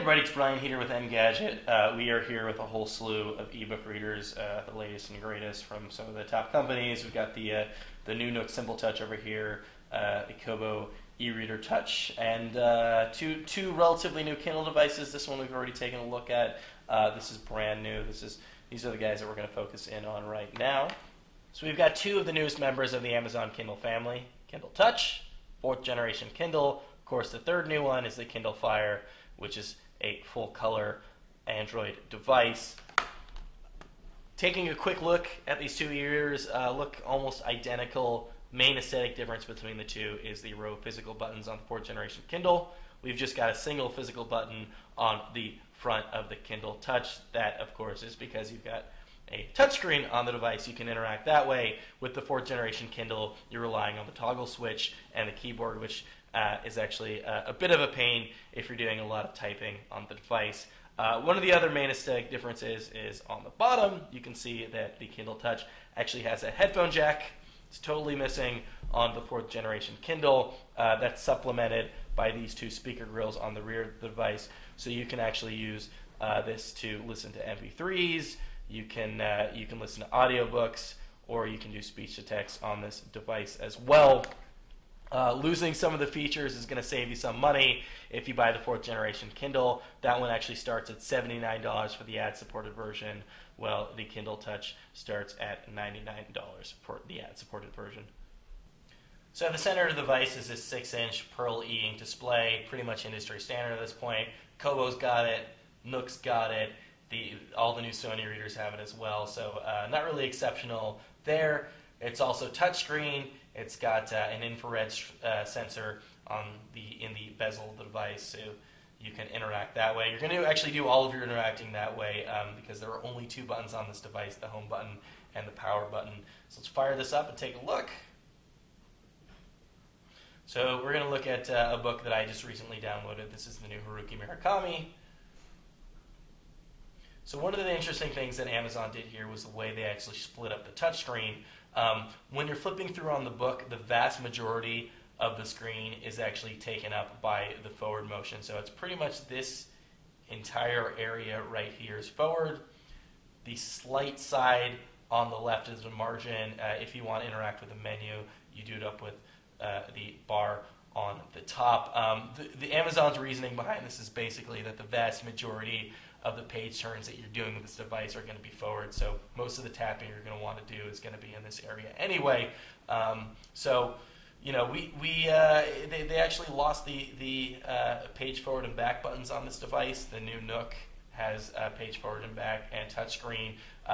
everybody, it's Brian here with Engadget. We are here with a whole slew of ebook readers, the latest and greatest from some of the top companies. We've got the new Nook Simple Touch over here, the Kobo e-reader Touch, and two relatively new Kindle devices. This one we've already taken a look at. This is brand new. These are the guys that we're going to focus in on right now. So we've got two of the newest members of the Amazon Kindle family, Kindle Touch, 4th generation Kindle. Of course, the third new one is the Kindle Fire, which is a full-color Android device. Taking a quick look at these two e-readers, look almost identical. Main aesthetic difference between the two is the row of physical buttons on the 4th generation Kindle. We've just got a single physical button on the front of the Kindle Touch. That, of course, is because you've got a touchscreen on the device. You can interact that way. With the 4th generation Kindle, you're relying on the toggle switch and the keyboard, which is actually a bit of a pain if you're doing a lot of typing on the device. One of the other main aesthetic differences is on the bottom. You can see that the Kindle Touch actually has a headphone jack. It's totally missing on the 4th generation Kindle. That's supplemented by these two speaker grills on the rear of the device. So you can actually use this to listen to MP3s. You can listen to audiobooks, or you can do speech to text on this device as well. Losing some of the features is going to save you some money if you buy the 4th generation Kindle. That one actually starts at $79 for the ad-supported version, while the Kindle Touch starts at $99 for the ad-supported version. So at the center of the device is this 6-inch Pearl E-ink display, pretty much industry standard at this point. Kobo's got it, Nook's got it, all the new Sony readers have it as well, so not really exceptional there. It's also touchscreen. It's got an infrared sensor in the bezel of the device, so you can interact that way. You're going to actually do all of your interacting that way because there are only two buttons on this device, the home button and the power button. So let's fire this up and take a look. So we're going to look at a book that I just recently downloaded. This is the new Haruki Murakami. So one of the interesting things that Amazon did here was the way they actually split up the touchscreen. When you're flipping through on the book, the vast majority of the screen is actually taken up by the forward motion. So it's pretty much this entire area right here is forward. The slight side on the left is the margin. If you want to interact with the menu, you do it up with the bar on the top. The Amazon's reasoning behind this is basically that the vast majority of the page turns that you're doing with this device are going to be forward, so most of the tapping you're going to want to do is going to be in this area anyway. So, you know, they actually lost the page forward and back buttons on this device. The new Nook has page forward and back and touchscreen.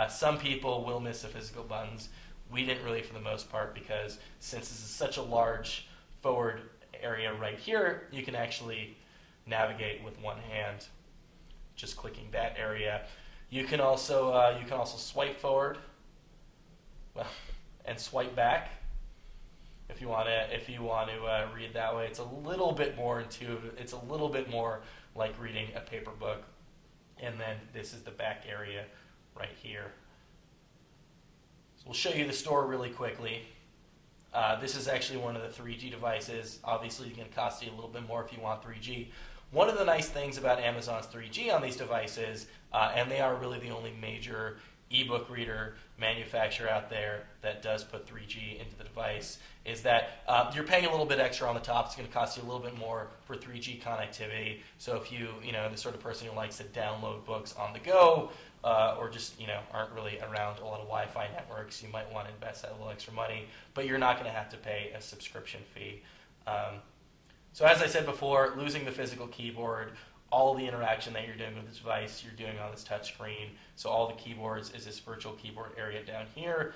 Some people will miss the physical buttons. We didn't really for the most part, because since this is such a large forward area right here, you can actually navigate with one hand, just clicking that area. You can also swipe forward, well, and swipe back if you want to read that way. It's a little bit more intuitive. It's a little bit more like reading a paper book. And then this is the back area right here. So we'll show you the store really quickly. This is actually one of the 3G devices. Obviously, it's going to cost you a little bit more if you want 3G. One of the nice things about Amazon's 3G on these devices, and they are really the only major ebook reader manufacturer out there that does put 3G into the device, is that you're paying a little bit extra on the top. It's going to cost you a little bit more for 3G connectivity. So if you know, the sort of person who likes to download books on the go, or just, you know, aren't really around a lot of Wi-Fi networks, you might want to invest that little extra money, but you're not going to have to pay a subscription fee. So as I said before, losing the physical keyboard, all the interaction that you're doing with this device, you're doing on this touch screen. So all the keyboards is this virtual keyboard area down here.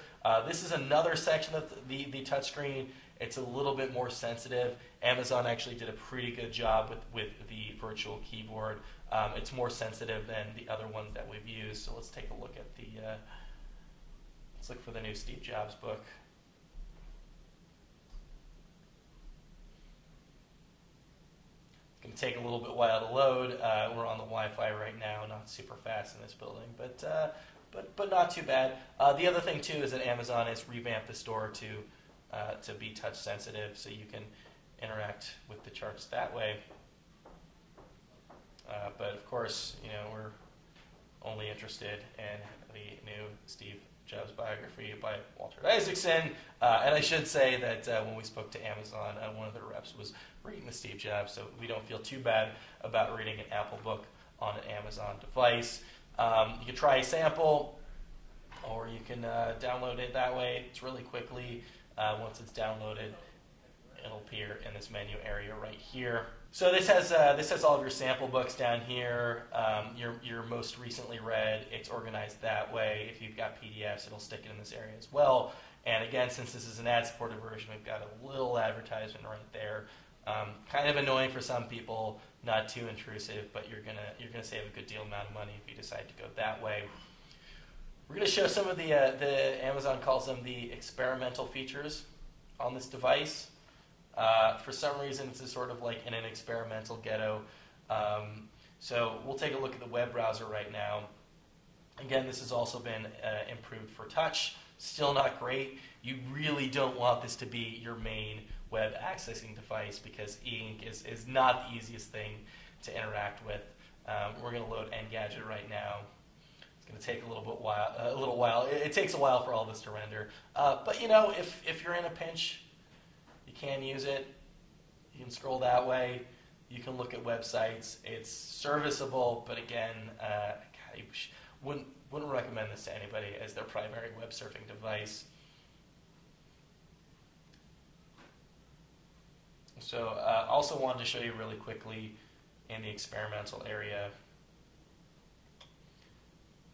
This is another section of the touch screen. It's a little bit more sensitive. Amazon actually did a pretty good job with the virtual keyboard. It's more sensitive than the other ones that we've used. So let's take a look at let's look for the new Steve Jobs book. It's going to take a little bit while to load. We're on the Wi-Fi right now, not super fast in this building, but not too bad. The other thing too is that Amazon has revamped the store to be touch sensitive, so you can interact with the charts that way. But of course, we're only interested in the new Steve Jobs biography by Walter Isaacson. And I should say that when we spoke to Amazon, one of their reps was reading the Steve Jobs, so we don't feel too bad about reading an Apple book on an Amazon device. You can try a sample, or you can download it that way. It's really quickly. Once it's downloaded, it'll appear in this menu area right here. So this has all of your sample books down here. Your most recently read, it's organized that way. If you've got PDFs, it'll stick it in this area as well. And again, since this is an ad-supported version, we've got a little advertisement right there. Kind of annoying for some people, not too intrusive, but you're gonna save a good deal amount of money if you decide to go that way. We're going to show some of the Amazon calls them the experimental features on this device. For some reason, this is sort of like in an experimental ghetto. So we'll take a look at the web browser right now. Again, this has also been improved for touch. Still not great. You really don't want this to be your main web accessing device because e-ink is not the easiest thing to interact with. We're going to load Engadget right now. It's going to take a little while. It takes a while for all this to render. But if you're in a pinch, you can use it. You can scroll that way. You can look at websites. It's serviceable, but again, I wouldn't recommend this to anybody as their primary web surfing device. So also wanted to show you really quickly in the experimental area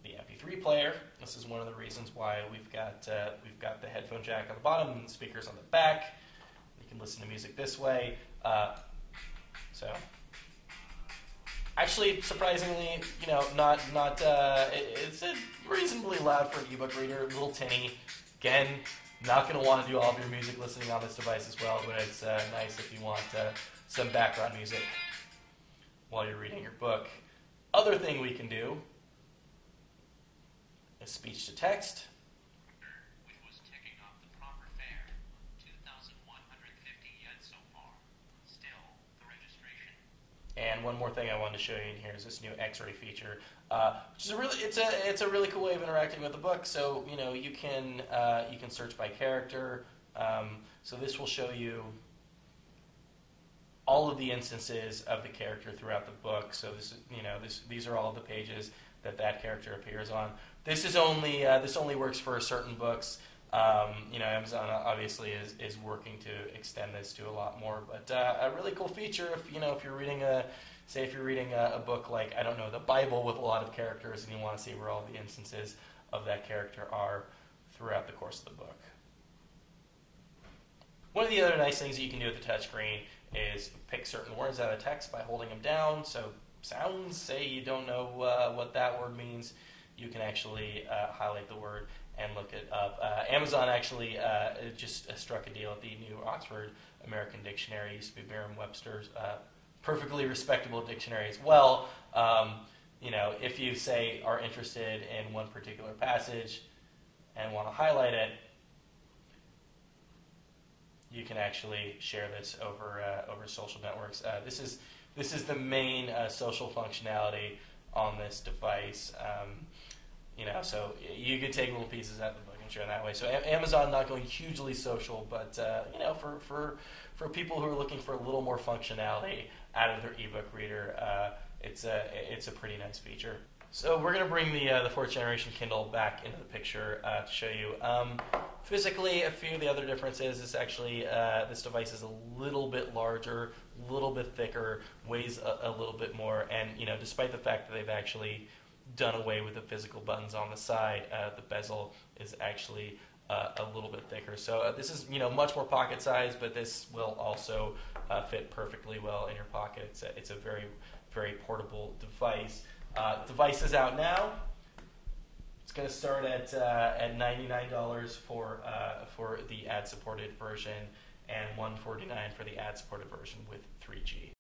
the MP3 player. This is one of the reasons why we've got the headphone jack on the bottom and the speakers on the back. You can listen to music this way. So actually, surprisingly, it's reasonably loud for an ebook reader, a little tinny. Again, not going to want to do all of your music listening on this device as well, but it's nice if you want some background music while you're reading your book. Other thing we can do is speech to text. Which was ticking off the proper fare, 2,150 yen so far. Still, the registration. And one more thing I wanted to show you in here is this new X-ray feature, which is it's a really cool way of interacting with the book. So you can search by character. So this will show you all of the instances of the character throughout the book. So these are all of the pages that character appears on. This only works for certain books. Amazon obviously is working to extend this to a lot more, but a really cool feature if you're reading a book like, I don't know, the Bible with a lot of characters and you want to see where all the instances of that character are throughout the course of the book. One of the other nice things that you can do with the touchscreen is pick certain words out of text by holding them down. So sounds, say you don't know what that word means, you can actually highlight the word and look it up. Amazon actually just struck a deal at the new Oxford American Dictionary. Used to be Merriam-Webster's perfectly respectable dictionary as well. If you say are interested in one particular passage and want to highlight it, you can actually share this over social networks. This is the main social functionality on this device. So you could take little pieces out of the book and share that way. So Amazon not going hugely social, but for people who are looking for a little more functionality out of their ebook reader, it's a pretty nice feature. So we're going to bring the fourth generation Kindle back into the picture to show you. Physically, a few of the other differences is actually this device is a little bit larger, a little bit thicker, weighs a little bit more, and despite the fact that they've actually done away with the physical buttons on the side, the bezel is actually a little bit thicker. So this is much more pocket size, but this will also fit perfectly well in your pocket. It's a very, very portable device. Device is out now. It's going to start at $99 for the ad-supported version and $149 for the ad-supported version with 3G.